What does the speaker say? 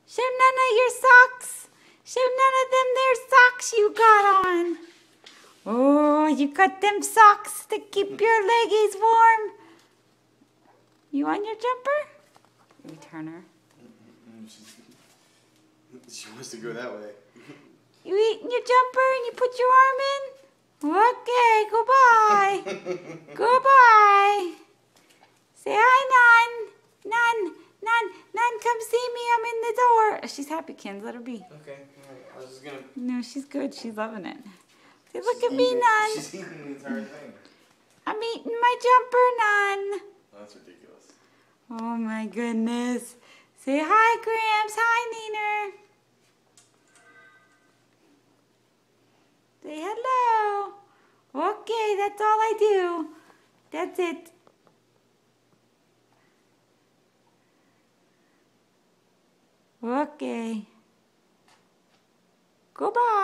Show none of your socks. Show none of them there socks you got on. Oh, you got them socks to keep your leggies warm. You on your jumper? Let me turn her. She wants to go that way. You eating your jumper and you put your arm in? Okay, goodbye. Goodbye. Say hi, Nun. Nun, come see me. I'm in the door. She's happy, Kins. Let her be. Okay. I was just gonna. No, she's good. She's loving it. Say, look at me, Nun. She's eating the entire thing. I'm eating my jumper, Nun. Oh, that's ridiculous. Oh, my goodness. Say hi, Gramps. Hi, Neener. Say hello. Okay, that's all I do. That's it. Okay. Goodbye.